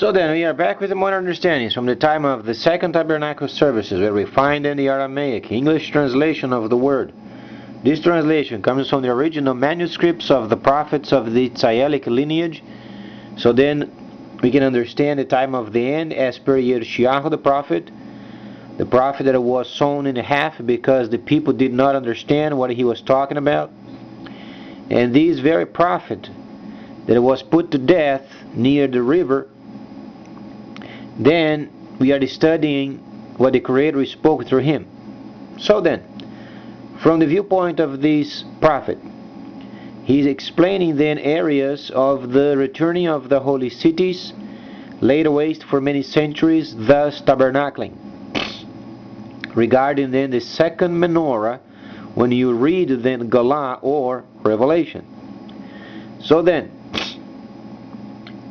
So then we are back with the modern understandings from the time of the Second Tabernacle services, where we find in the Aramaic English translation of the word. This translation comes from the original manuscripts of the prophets of the Tzayelic lineage. So then we can understand the time of the end as per Yirmiyahu the prophet that was sawn in half because the people did not understand what he was talking about. And this very prophet that was put to death near the river, then we are studying what the Creator spoke through him. So then, from the viewpoint of this prophet, he's explaining then areas of the returning of the holy cities laid waste for many centuries, thus tabernacling. Regarding then the second menorah, when you read then Galah or Revelation. So then,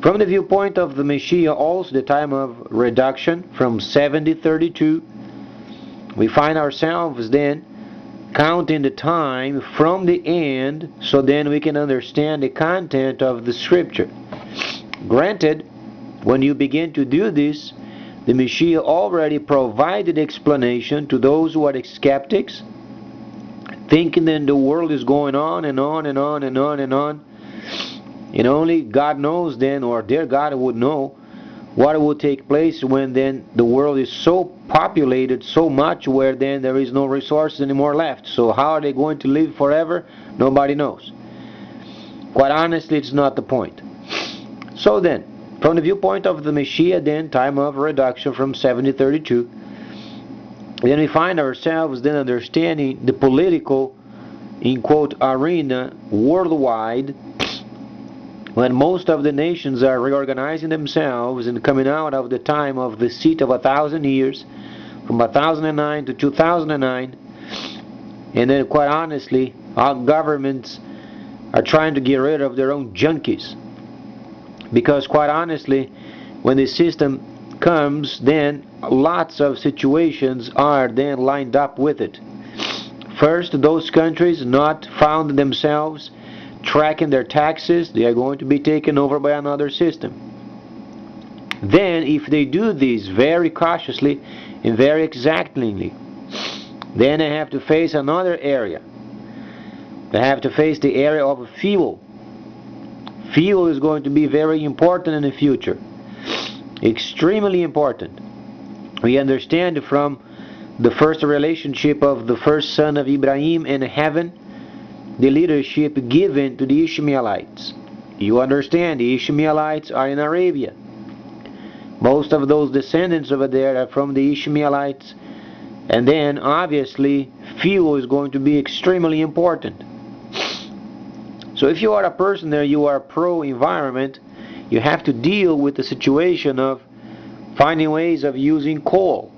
from the viewpoint of the Messiah, also the time of reduction from 70-32, we find ourselves then counting the time from the end, so then we can understand the content of the scripture. Granted, when you begin to do this, the Messiah already provided explanation to those who are skeptics, thinking that the world is going on and on and on and on and on. And only God knows then, or their God would know, what will take place when then the world is so populated so much where then there is no resources anymore left. So how are they going to live forever? Nobody knows. Quite honestly, it's not the point. So then, from the viewpoint of the Messiah, then time of reduction from 70-32, then we find ourselves then understanding the political, in quote, arena worldwide, when most of the nations are reorganizing themselves and coming out of the time of the seat of 1,000 years, from 1009 to 2009, and then quite honestly, our governments are trying to get rid of their own junkies. Because quite honestly, when the system comes, then lots of situations are then lined up with it. First, those countries not found themselves tracking their taxes, they are going to be taken over by another system. Then, if they do this very cautiously and very exactingly, then they have to face another area. They have to face the area of fuel. Fuel is going to be very important in the future. Extremely important. We understand from the first relationship of the first son of Ibrahim in heaven, the leadership given to the Ishmaelites. You understand, the Ishmaelites are in Arabia. Most of those descendants over there are from the Ishmaelites. And then, obviously, fuel is going to be extremely important. So if you are a person there, you are pro-environment, you have to deal with the situation of finding ways of using coal.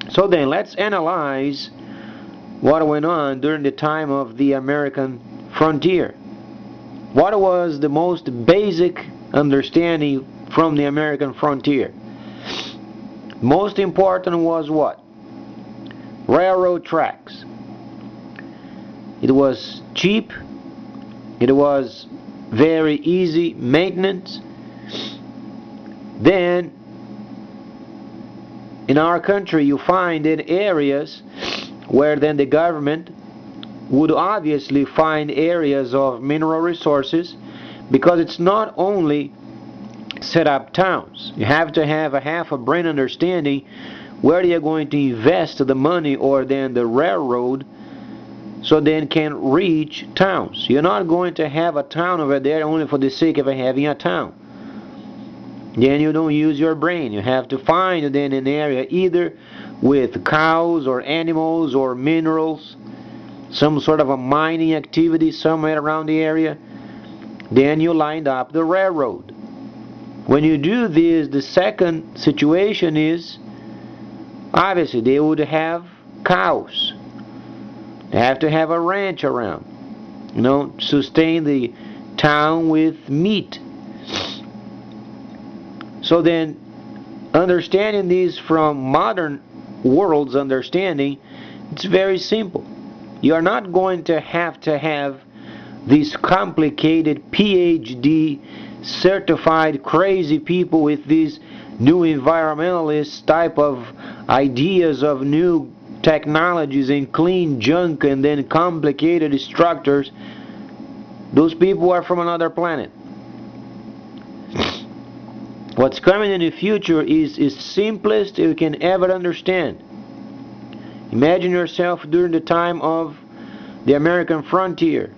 So then, let's analyze what went on during the time of the American frontier. What was the most basic understanding from the American frontier? Most important was what? Railroad tracks. It was cheap. It was very easy maintenance. Then, in our country, you find in areas where then the government would obviously find areas of mineral resources, because it's not only set up towns. You have to have a half a brain understanding where you're going to invest the money or then the railroad so then can reach towns. You're not going to have a town over there only for the sake of having a town. Then you don't use your brain. You have to find then an area either with cows or animals or minerals, some sort of a mining activity somewhere around the area. Then you lined up the railroad. When you do this, the second situation is, obviously they would have cows. They have to have a ranch around, sustain the town with meat. So then, understanding these from modern world's understanding, it's very simple. You are not going to have these complicated PhD certified crazy people with these new environmentalist type of ideas of new technologies and clean junk and then complicated structures, those people are from another planet. What's coming in the future is simplest you can ever understand. Imagine yourself during the time of the American frontier.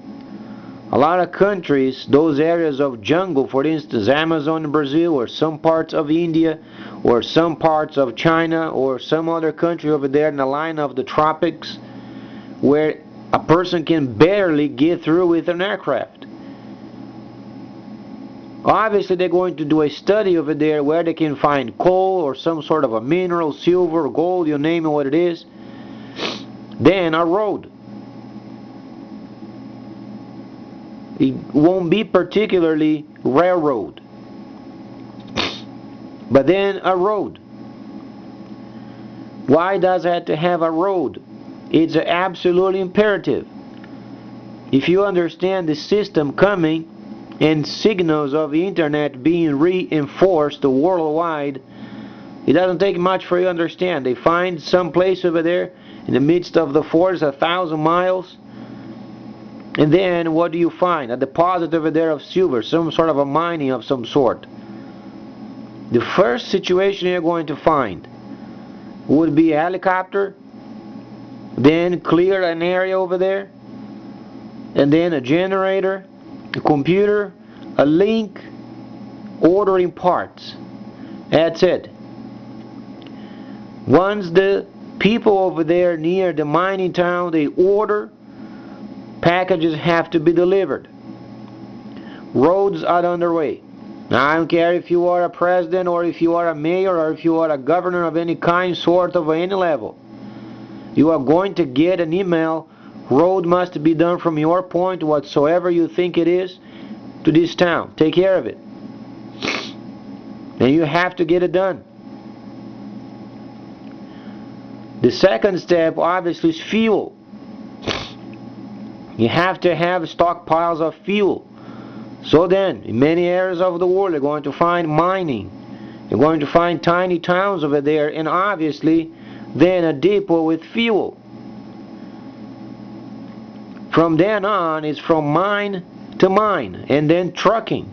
A lot of countries, those areas of jungle, for instance, Amazon in Brazil, or some parts of India, or some parts of China, or some other country over there in the line of the tropics, where a person can barely get through with an aircraft. Obviously, they're going to do a study over there where they can find coal or some sort of a mineral, silver, gold, you name it what it is. Then a road. It won't be particularly railroad, but then a road. Why does it have to have a road? It's absolutely imperative. If you understand the system coming and signals of the internet being reinforced worldwide, it doesn't take much for you to understand. They find some place over there in the midst of the forest, 1,000 miles, and then what do you find? A deposit over there of silver, some sort of a mining of some sort. The first situation you're going to find would be a helicopter, then clear an area over there, and then a generator, a computer, a link, ordering parts. That's it. Once the people over there near the mining town, they order, packages have to be delivered. Roads are underway. Now, I don't care if you are a president or if you are a mayor or if you are a governor of any kind, sort of any level. You are going to get an email, road must be done from your point, whatsoever you think it is, to this town. Take care of it. And you have to get it done. The second step, obviously, is fuel. You have to have stockpiles of fuel. So then, in many areas of the world, you're going to find mining. You're going to find tiny towns over there, and obviously, then a depot with fuel. From then on, it's from mine to mine, and then trucking.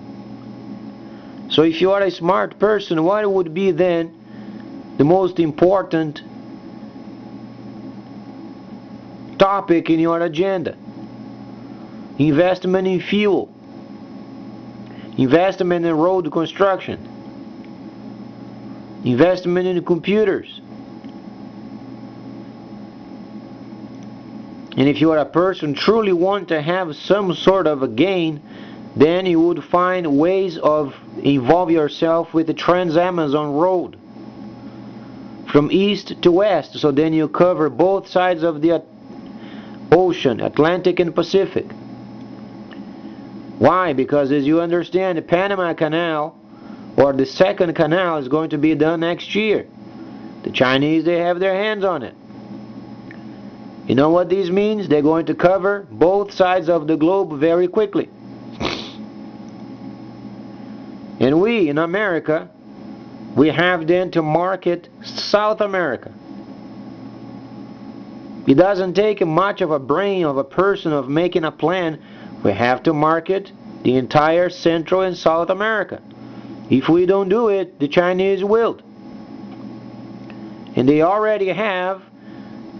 So if you are a smart person, what would be then the most important topic in your agenda? Investment in fuel, investment in road construction, investment in computers. And if you are a person truly want to have some sort of a gain, then you would find ways of involve yourself with the Trans-Amazon Road from east to west, so then you cover both sides of the ocean, Atlantic and Pacific. Why? Because as you understand, the Panama Canal, or the second canal, is going to be done next year. The Chinese, they have their hands on it. You know what this means? They're going to cover both sides of the globe very quickly. And we, in America, we have then to market South America. It doesn't take much of a brain of a person of making a plan. We have to market the entire Central and South America. If we don't do it, the Chinese will. And they already have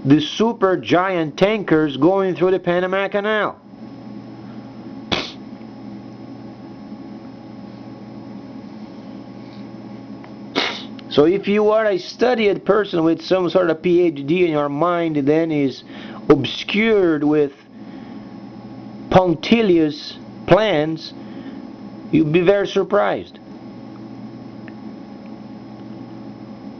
the super giant tankers going through the Panama Canal. So if you are a studied person with some sort of PhD in your mind, then is obscured with punctilious plans, you'll be very surprised.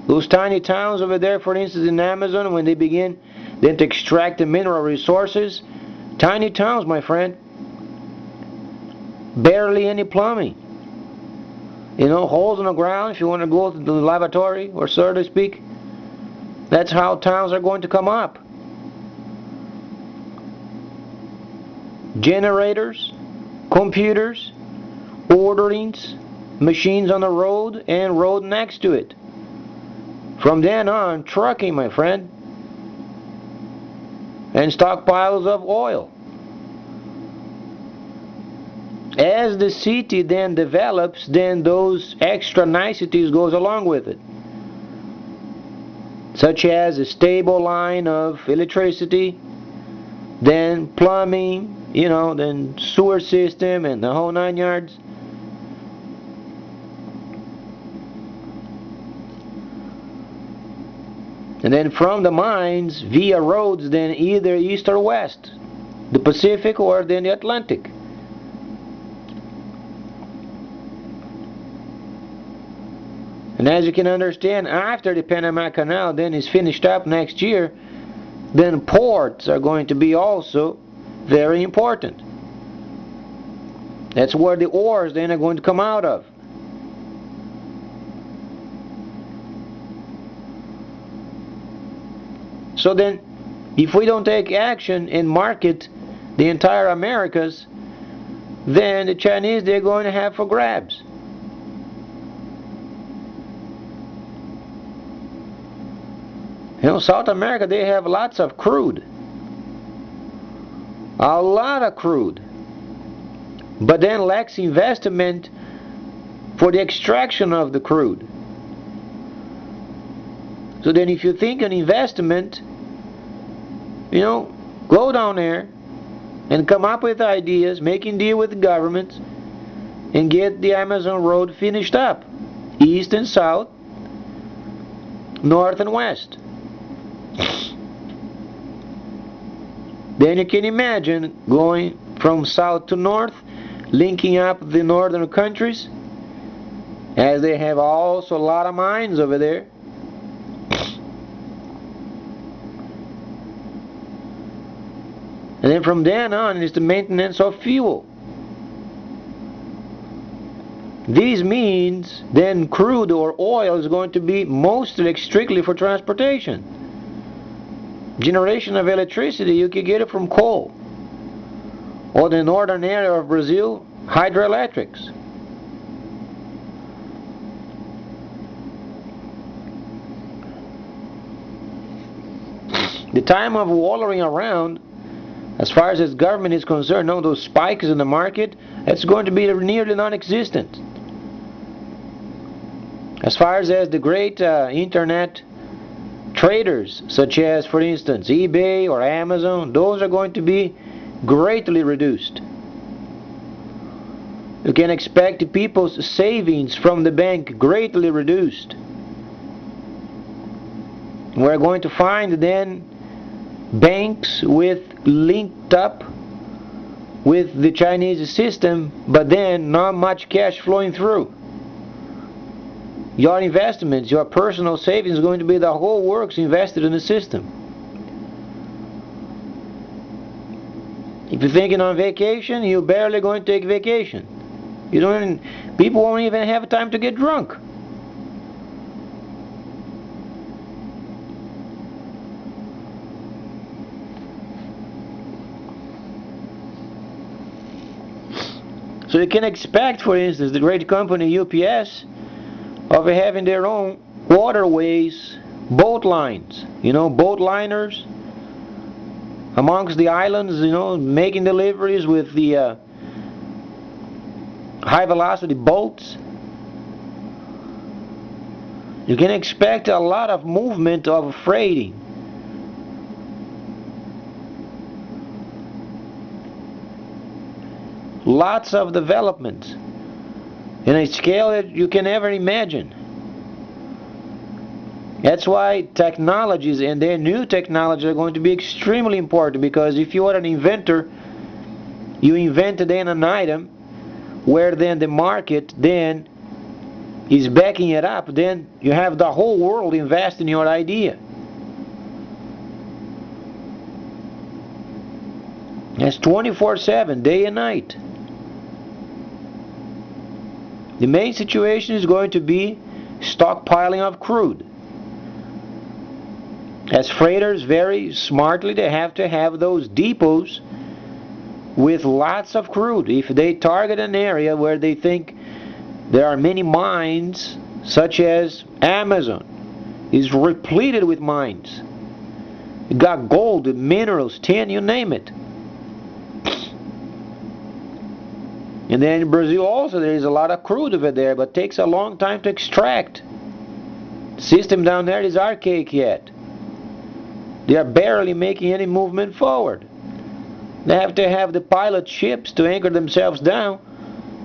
Those tiny towns over there, for instance, in Amazon, when they begin then to extract the mineral resources, tiny towns, my friend, barely any plumbing. You know, holes in the ground if you want to go to the lavatory, or so to speak. That's how towns are going to come up. generators, computers, orderings, machines on the road, and road next to it. From then on, trucking, my friend, and stockpiles of oil. As the city then develops, then those extra niceties goes along with it, such as a stable line of electricity, then plumbing, then sewer system, and the whole 9 yards. And then from the mines, via roads, then either east or west, the Pacific or then the Atlantic. And as you can understand, after the Panama Canal then is finished up next year, then ports are going to be also very important. That's where the ores then are going to come out of. So then, if we don't take action and market the entire Americas, then the Chinese, they're going to have for grabs. South America, they have lots of crude. A lot of crude. But then lacks investment for the extraction of the crude. So then if you think an investment, go down there and come up with ideas, making deal with the government, and get the Amazon road finished up. East and south, north and west. Then you can imagine going from south to north, linking up the northern countries, as they have also a lot of mines over there. And then from then on is the maintenance of fuel. This means then crude or oil is going to be mostly strictly for transportation. Generation of electricity, you can get it from coal. Or the northern area of Brazil, hydroelectrics. The time of wallowing around, as far as its government is concerned, those spikes in the market, it's going to be nearly non-existent. As far as the great internet traders, such as, for instance, eBay or Amazon, those are going to be greatly reduced. You can expect people's savings from the bank greatly reduced. We're going to find then banks linked up with the Chinese system, but then not much cash flowing through. Your investments, your personal savings, is going to be the whole works invested in the system. If you're thinking on vacation, you're barely going to take vacation. People won't even have time to get drunk. So you can expect, for instance, the great company UPS of having their own waterways, boat lines, boat liners amongst the islands, making deliveries with the high velocity boats. You can expect a lot of movement of freighting. Lots of development in a scale that you can never imagine. That's why technologies and their new technologies are going to be extremely important, because if you are an inventor, you invented then an item where then the market then is backing it up, then you have the whole world invest in your idea. That's 24/7, day and night. The main situation is going to be stockpiling of crude. As freighters, very smartly, they have to have those depots with lots of crude. If they target an area where they think there are many mines, such as Amazon is repleted with mines. You got gold, minerals, tin, you name it. And then in Brazil also there is a lot of crude over there, but it takes a long time to extract. The system down there is archaic yet. They are barely making any movement forward. They have to have the pilot ships to anchor themselves down,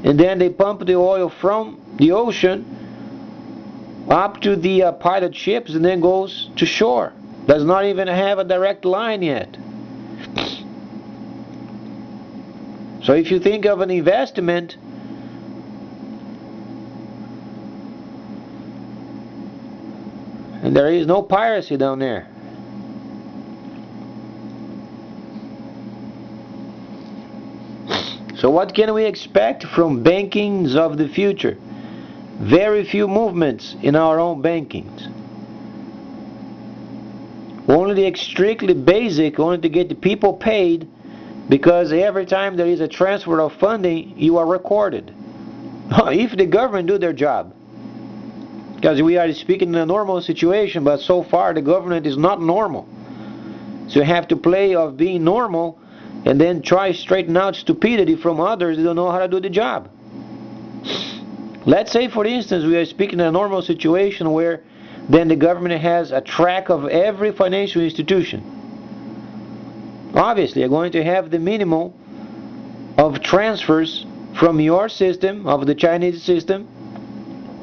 and then they pump the oil from the ocean up to the pilot ships and then goes to shore. Does not even have a direct line yet. So if you think of an investment, and there is no piracy down there. So what can we expect from bankings of the future? Very few movements in our own bankings. Only the strictly basic, only to get the people paid, because every time there is a transfer of funding, you are recorded. If the government do their job. Because we are speaking in a normal situation, but so far the government is not normal. So you have to play of being normal and then try to straighten out stupidity from others who don't know how to do the job. Let's say, for instance, we are speaking in a normal situation where then the government has a track of every financial institution. Obviously, you're going to have the minimum of transfers from your system, of the Chinese system,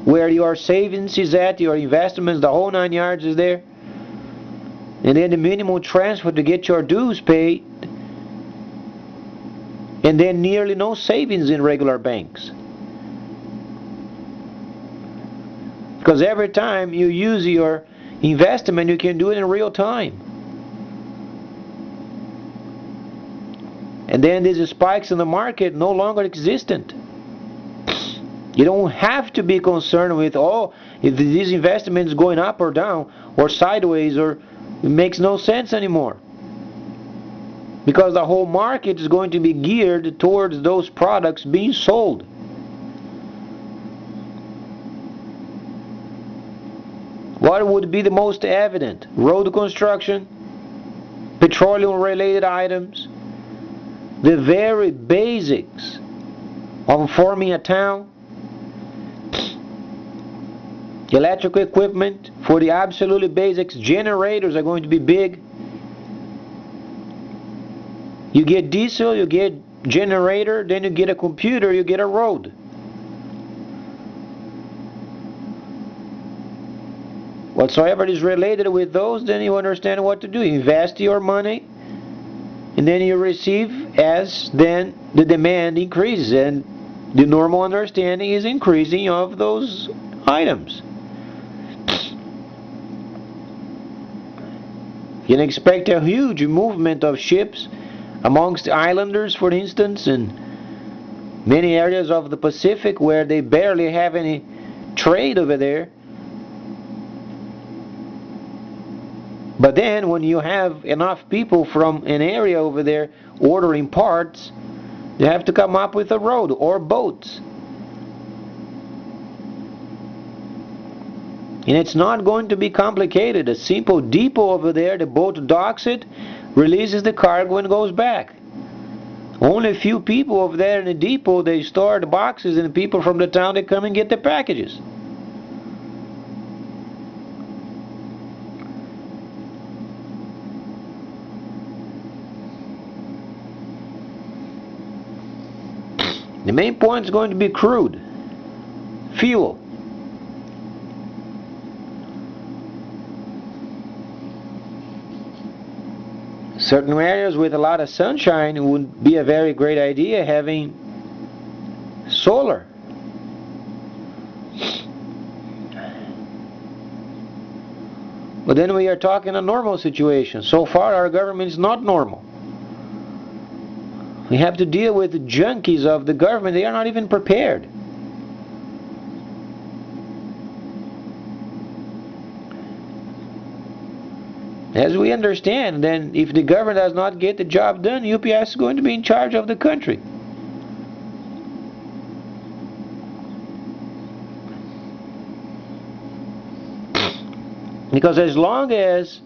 where your savings is at, your investments, the whole 9 yards is there. And then the minimum transfer to get your dues paid. And then nearly no savings in regular banks. Because every time you use your investment, you can do it in real time. And then these spikes in the market no longer existent. You don't have to be concerned with, oh, if this investment is going up or down or sideways, or it makes no sense anymore. Because the whole market is going to be geared towards those products being sold. What would be the most evident? Road construction, petroleum-related items, the very basics of forming a town, electrical equipment for the absolutely basics. Generators are going to be big. You get diesel, you get generator, then you get a computer, you get a road. Whatsoever is related with those, then you understand what to do. Invest your money, and then you receive as then the demand increases, and the normal understanding is increasing of those items. You can expect a huge movement of ships amongst the islanders, for instance, in many areas of the Pacific where they barely have any trade over there. But then when you have enough people from an area over there ordering parts, they have to come up with a road or boats. And it's not going to be complicated. A simple depot over there, the boat docks it, releases the cargo and goes back. Only a few people over there in the depot, they store the boxes, and the people from the town, they come and get the packages. The main point is going to be crude, fuel. Certain areas with a lot of sunshine would be a very great idea, having solar. But then we are talking a normal situation. So far our government is not normal. We have to deal with the junkies of the government. They are not even prepared. As we understand, then if the government does not get the job done, UPS is going to be in charge of the country. Because as long as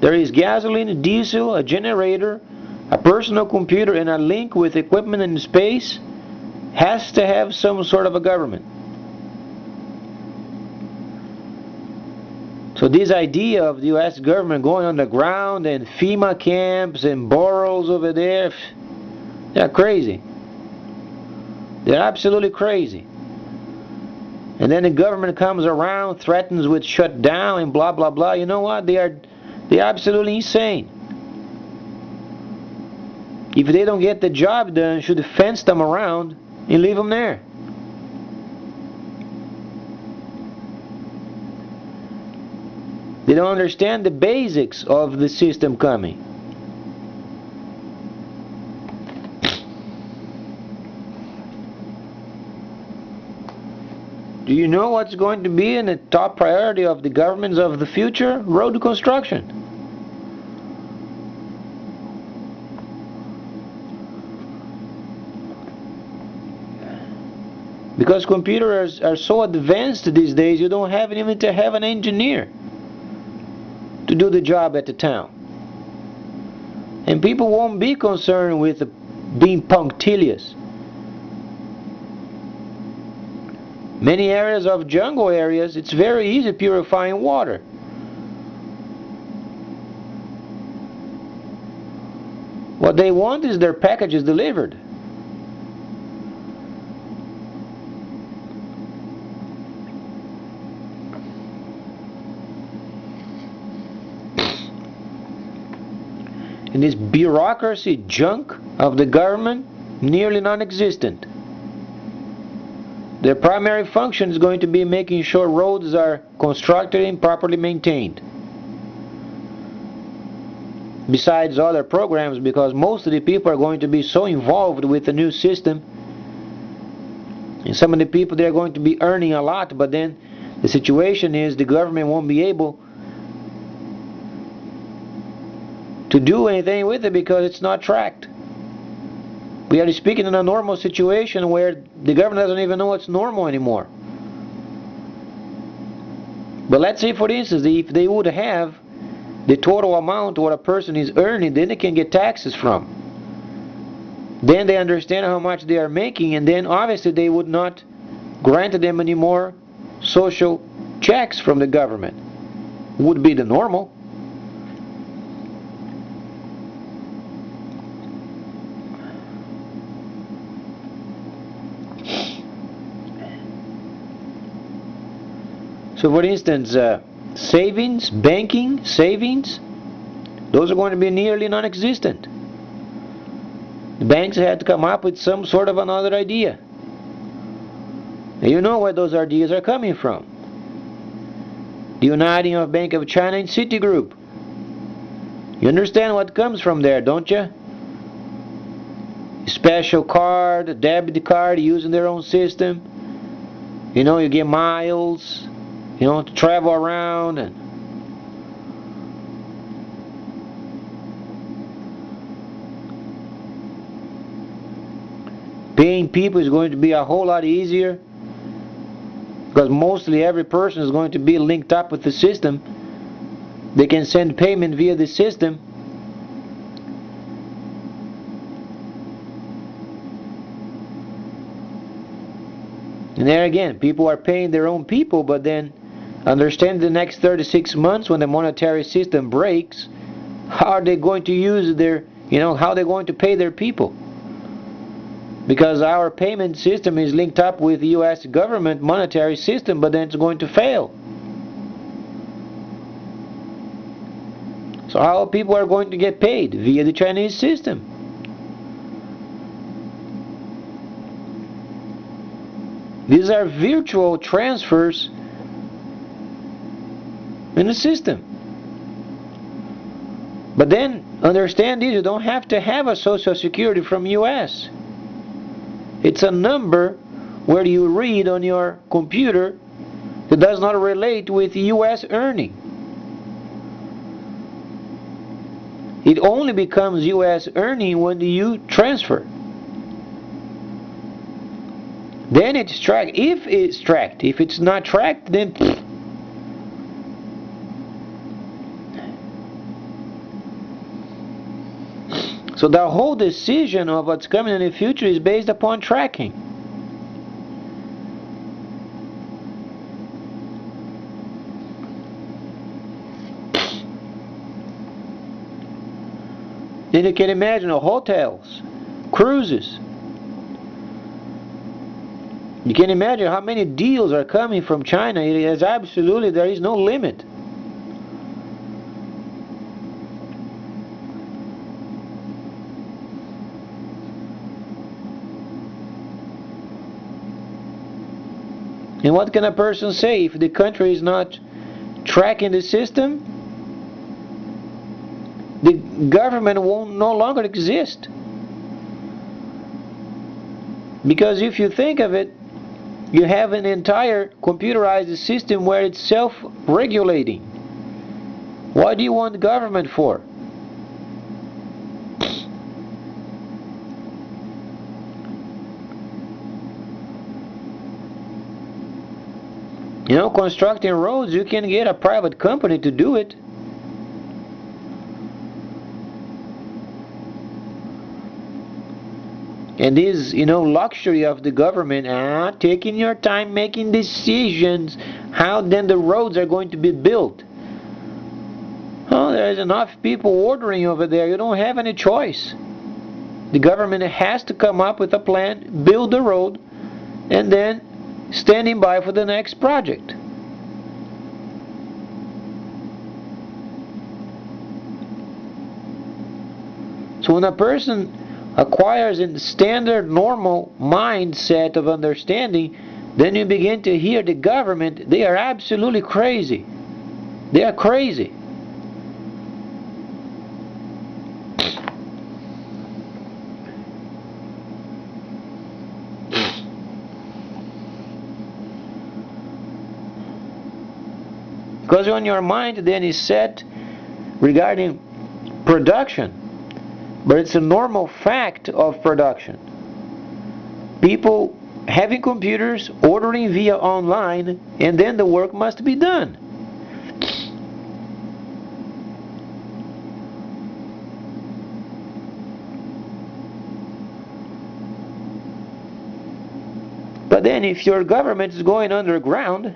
there is gasoline, diesel, a generator, a personal computer, and a link with equipment in space, has to have some sort of a government. So this idea of the US government going underground and FEMA camps and burrows over there, they're crazy. They're absolutely crazy. And then the government comes around, threatens with shutdown and blah blah blah. You know what? They're absolutely insane. If they don't get the job done, should fence them around and leave them there. They don't understand the basics of the system coming. Do you know what's going to be in the top priority of the governments of the future? Road construction. Because computers are so advanced these days, you don't have even to have an engineer to do the job at the town. And people won't be concerned with being punctilious. Many areas of jungle areas, it's very easy purifying water. What they want is their packages delivered. And this bureaucracy junk of the government, nearly non-existent. Their primary function is going to be making sure roads are constructed and properly maintained. Besides other programs, because most of the people are going to be so involved with the new system, and some of the people, they're going to be earning a lot, but then the situation is the government won't be able to do anything with it because it's not tracked. We are speaking in a normal situation where the government doesn't even know what's normal anymore. But let's say, for instance, if they would have the total amount what a person is earning, then they can get taxes from. Then they understand how much they are making, and then obviously they would not grant them any more social checks from the government. Would be the normal. So for instance, savings, banking, savings, those are going to be nearly non-existent. The banks had to come up with some sort of another idea. And you know where those ideas are coming from. The uniting of Bank of China and Citigroup. You understand what comes from there, don't you? Special card, debit card, using their own system. You know, you get miles, you know, to travel around, and paying people is going to be a whole lot easier because mostly every person is going to be linked up with the system. They can send payment via the system. And there again, people are paying their own people, but then understand the next 36 months when the monetary system breaks, how are they going to use their, how they're going to pay their people? Because our payment system is linked up with the US government monetary system, but then it's going to fail. So how people are going to get paid? Via the Chinese system. These are virtual transfers in the system. But then understand this, you don't have to have a social security from US. It's a number where you read on your computer that does not relate with US earning. It only becomes U.S. earning when you transfer. Then it's tracked. If it's tracked. If it's not tracked, then so the whole decision of what's coming in the future is based upon tracking. Then you can imagine hotels, cruises. You can imagine how many deals are coming from China. It is absolutely, there is no limit. And what can a person say if the country is not tracking the system? The government won't no longer exist. Because if you think of it, you have an entire computerized system where it's self-regulating. What do you want the government for? You know, constructing roads, you can get a private company to do it. And this, luxury of the government, taking your time making decisions, how then the roads are going to be built. Oh, there's enough people ordering over there, you don't have any choice. The government has to come up with a plan, build the road, and then standing by for the next project. So when a person acquires a standard normal mindset of understanding, then you begin to hear the government, they are absolutely crazy. They are crazy. Because when your mind then is set regarding production, but it's a normal fact of production. People having computers, ordering via online, and then the work must be done. But then if your government is going underground,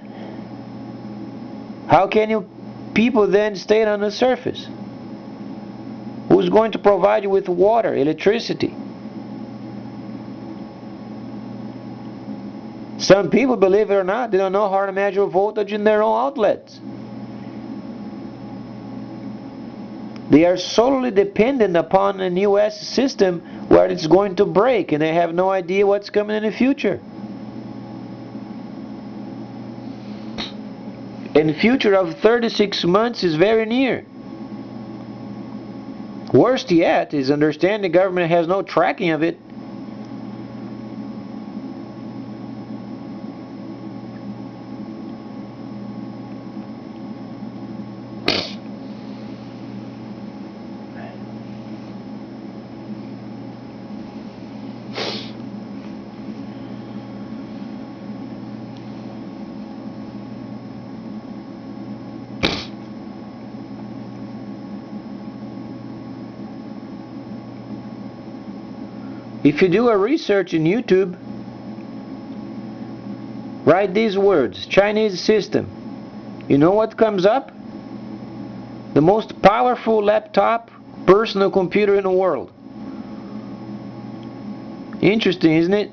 how can you people then stay on the surface? Who's going to provide you with water, electricity? Some people, believe it or not, they don't know how to measure voltage in their own outlets. They are solely dependent upon an US system where it's going to break, and they have no idea what's coming in the future. And the future of 36 months is very near. Worst yet is understand the government has no tracking of it. If you do a research in YouTube, write these words, Chinese system. You know what comes up? The most powerful laptop, personal computer in the world. Interesting, isn't it?